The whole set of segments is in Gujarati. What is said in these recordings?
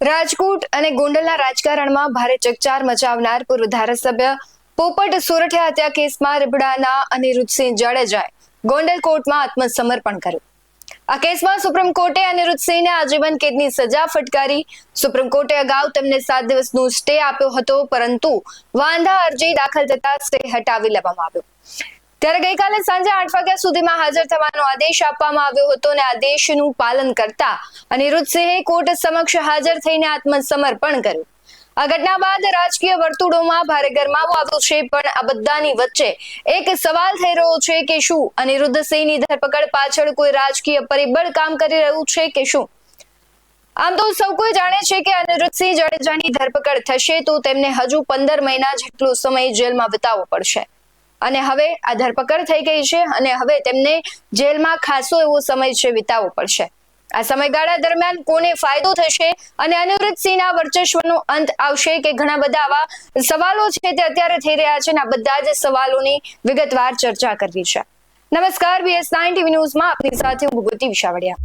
રાજકોટ અને ગોંડલના રાજકારણમાં ભારે ચકચાર મચાવનાર પૂર્વ ધારાસભ્ય પોપટ સોરઠિયા હત્યા કેસમાં રીબડાના અનિરુદ્ધસિંહ જાડેજાએ ગોંડલ કોર્ટમાં આત્મસમર્પણ કર્યું. આ કેસમાં સુપ્રીમ કોર્ટે અનિરુદ્ધસિંહને આજીવન કેદની સજા ફટકારી. સુપ્રીમ કોર્ટે અગાઉ તેમને 7 દિવસનો સ્ટે આપ્યો હતો, પરંતુ વાંધા અરજી દાખલ થતા સ્ટે હટાવી લેવામાં આવ્યો. ત્યારે ગઈકાલે સાંજે 8 વાગ્યા સુધીમાં હાજર થવાનો આદેશ આપવામાં આવ્યો હતો અને આદેશનું પાલન કરતા અનિરુદ્ધસિંહે કોર્ટ સમક્ષ હાજર થઈને આત્મસમર્પણ કર્યું. આ ઘટના બાદ રાજકીય વર્તુળોમાં ભારે ગરમાવો આવ્યો છે, પણ આ બધાની વચ્ચે એક સવાલ થઈ રહ્યો છે કે શું અનિરુદ્ધસિંહની ધરપકડ પાછળ કોઈ રાજકીય પરિબળ કામ કરી રહ્યું છે કે શું? આમ તો સૌ કોઈ જાણે છે કે અનિરુદ્ધસિંહ જાડેજાની ધરપકડ થશે તો તેમને હજુ 15 મહિના જેટલો સમય જેલમાં વિતાવવો પડશે. અને હવે આ ધરપકડ થઈ ગઈ છે અને હવે તેમને જેલમાં ખાસો એવો સમય છે વિતાવવો પડશે. આ સમયગાળા દરમિયાન કોને ફાયદો થશે અને અનિરુદ્ધસિંહના વર્ચસ્વનો અંત આવશે કે ઘણા બધા આવા સવાલો છે તે અત્યારે થઈ રહ્યા છે અને આ બધા જ સવાલોની વિગતવાર ચર્ચા કરવી છે. નમસ્કાર, BS9 TV ન્યૂઝમાં આપની સાથે હું ભૂગવતી વિશાવડિયા.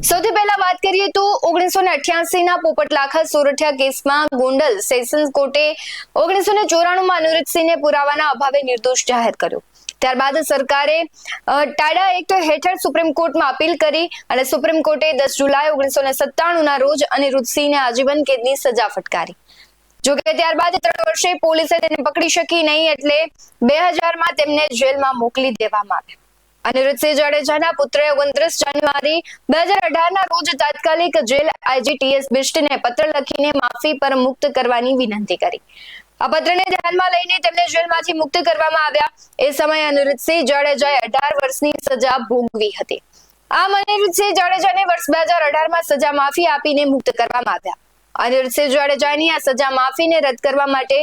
સૌથી પહેલા વાત કરીએ તો 1988ના પોપટ લાખા સોરઠિયા કેસમાં ગોંડલ સેશન્સ કોર્ટે 1994માં અનિરુદ્ધસિંહને પુરાવાના અભાવે નિર્દોષ જાહેર કર્યો. ત્યારબાદ સરકારે ટાડા એક્ટ હેઠળ સુપ્રીમ કોર્ટમાં અપીલ કરી અને સુપ્રીમ કોર્ટે 10 જુલાઈ 1997ના રોજ અનિરુદ્ધસિંહને આજીવન કેદની સજા ફટકારી. જોકે ત્યારબાદ 3 વર્ષે પોલીસે તેને પકડી શકી નહીં, એટલે 2000માં તેમને જેલમાં મોકલી દેવામાં આવ્યા. અનિરુદ્ધસિંહ જાડેજાના પુત્રએ 29 જાન્યુઆરી 2018ના રોજ તાત્કાલિક જેલ IG TS બિષ્ટને પત્ર લખીને માફી પર મુક્ત કરવાની વિનંતી કરી. આ પત્રને ધ્યાનમાં લઈને તેમને જેલમાંથી મુક્ત કરવામાં આવ્યા. એ સમયે અનિરુદ્ધસિંહ જાડેજાએ 18 વર્ષની સજા ભોગવી હતી. આમ અનિરુદ્ધસિંહ જાડેજાને વર્ષ 2018માં સજા માફી આપીને મુક્ત કરવામાં આવ્યા. અનિરુદ્ધસિંહ જાડેજાની આ સજા માફીને રદ કરવા માટે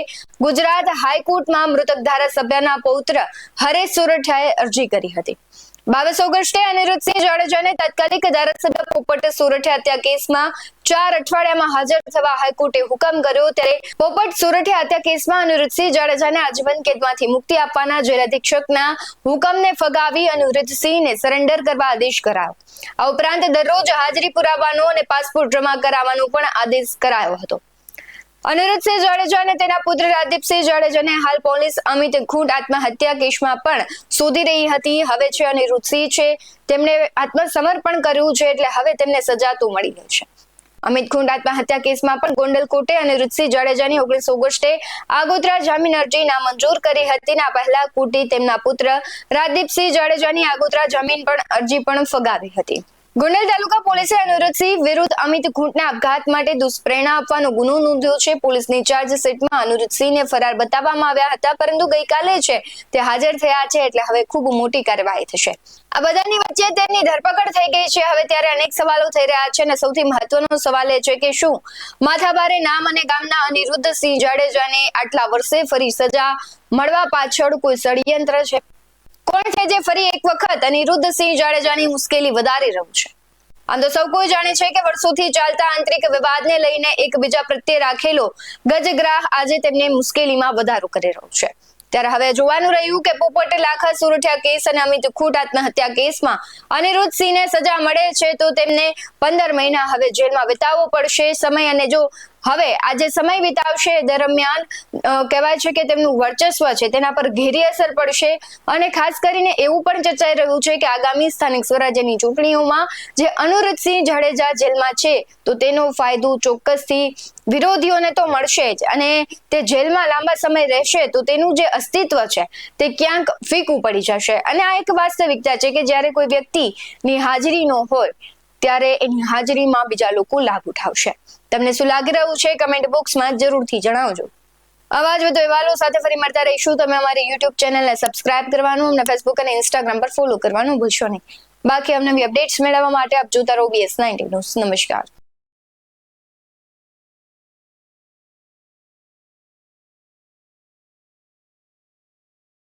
ગુજરાત હાઈકોર્ટમાં મૃતક ધારાસભ્યના પૌત્ર હરેશ સોરઠિયાએ અરજી કરી હતી. 22 ઓગસ્ટે અનિરુદ્ધસિંહ જાડેજાને તાત્કાલિક ધારાસભ્ય પોપટ સોરઠિયા હત્યા કેસમાં 4 અઠવાડિયામાં હાજર થવા હાઈકોર્ટે હુકમ કર્યો. ત્યારે પોપટ સોરઠિયા હત્યા કેસમાં અનિરુદ્ધસિંહ જાડેજાને આજીવન કેદમાંથી મુક્તિ આપવાના જેલ અધિક્ષકના હુકમને ફગાવી અનિરુદ્ધસિંહને સરેન્ડર કરવા આદેશ કરાયો. આ ઉપરાંત દરરોજ હાજરી પુરાવાનો અને પાસપોર્ટ જમા કરાવવાનો પણ આદેશ કરાયો હતો. અનિરુદ્ધસિંહ જાડેજા અને તેના પુત્ર રાજદીપસિંહ જાડેજાને હાલ પોલીસ અમિત ખૂંટ આત્મહત્યા કેસમાં પણ શોધી રહી હતી. હવે છે અનિરુદ્ધસિંહ છે, તેમણે આત્મસમર્પણ કર્યું છે, એટલે હવે તેમને સજા તો મળી ગઈ છે. અમિત ખૂંટ આત્મહત્યા કેસમાં પણ ગોંડલ કોર્ટે અનિરુદ્ધસિંહ જાડેજાની 19 ઓગસ્ટે આગોતરા જામીન અરજી નામંજૂર કરી હતી. આ પહેલા કોર્ટે તેમના પુત્ર રાજદીપસિંહ જાડેજાની આગોતરા જામીન અરજી પણ ફગાવી હતી. ગોંડલ તાલુકા પોલીસે અનિરુદ્ધસિંહ વિરુદ્ધ અમિત ખૂંટના આપઘાત માટે દુષ્પ્રેરણા આપવાનો ગુનો નોંધ્યો છે. પોલીસની ચાર્જશીટમાં અનિરુદ્ધસિંહને ફરાર બતાવવામાં આવ્યા હતા, પરંતુ ગઈકાલે છે તે હાજર થયા છે, એટલે હવે ખૂબ મોટી કાર્યવાહી થશે. આ બધાની વચ્ચે તેમની ધરપકડ થઈ ગઈ છે. હવે ત્યારે અનેક સવાલો થઈ રહ્યા છે અને સૌથી મહત્વનો સવાલ એ છે કે શું માથાભારે નામ અને ગામના અનિરુદ્ધસિંહ જાડેજાને આટલા વર્ષે ફરી સજા મળવા પાછળ કોઈ ષડયંત્ર છે? કોણ છે જે ફરી એક વખત અનિરુદ્ધસિંહ જાડેજાની મુશ્કેલી વધારી રહ્યું છે? આમ તો સૌ કોઈ જાણે છે કે વર્ષોથી ચાલતા આંતરિક વિવાદને લઈને એકબીજા પ્રત્યે રાખેલો ગજગ્રાહ આજે તેમને મુશ્કેલીમાં વધારો કરી રહ્યો છે. ત્યારે હવે જોવાનું રહ્યું કે પોપટ લાખા સોરઠિયા કેસ અને અમિત ખૂંટ આત્મહત્યા કેસમાં અનિરુદ્ધસિંહને સજા મળે છે તો તેમને 15 મહિના હવે જેલમાં વિતાવવો પડશે સમય. અને જો હવે આજે સમય વિતાવશે દરમિયાન કહેવાય છે કે તેમનું વર્ચસ્વ છે તેના પર ઘેરી અસર પડશે. અને ખાસ કરીને એવું પણ ચર્ચાઈ રહ્યું છે કે આગામી સ્થાનિક સ્વરાજ્યની ચૂંટણીઓમાં જે અનિરુદ્ધસિંહ જાડેજા જેલમાં છે તો તેનો ફાયદો ચોક્કસથી વિરોધીઓને તો મળશે જ, અને તે જેલમાં લાંબા સમય રહેશે તો તેનું જે અસ્તિત્વ છે તે ક્યાંક ફીકું પડી જશે. અને આ એક વાસ્તવિકતા છે કે જ્યારે કોઈ વ્યક્તિની હાજરી ન હોય ત્યારે એની હાજરીમાં બીજા લોકો લાભ ઉઠાવશે. તમને શું લાગી રહ્યું છે કમેન્ટ બોક્સમાં જરૂરથી જણાવજો. આવા જ વધુ અહેવાલો સાથે ફરી મળતા રહીશું. તમે અમારી YouTube ચેનલને સબસ્ક્રાઇબ કરવાનું, અમને Facebook અને Instagram પર ફોલો કરવાનું ભૂલશો નહીં. બાકી અમને અપડેટ્સ મેળવવા માટે આપ જોતા રહો BS9 ન્યૂઝ. નમસ્કાર.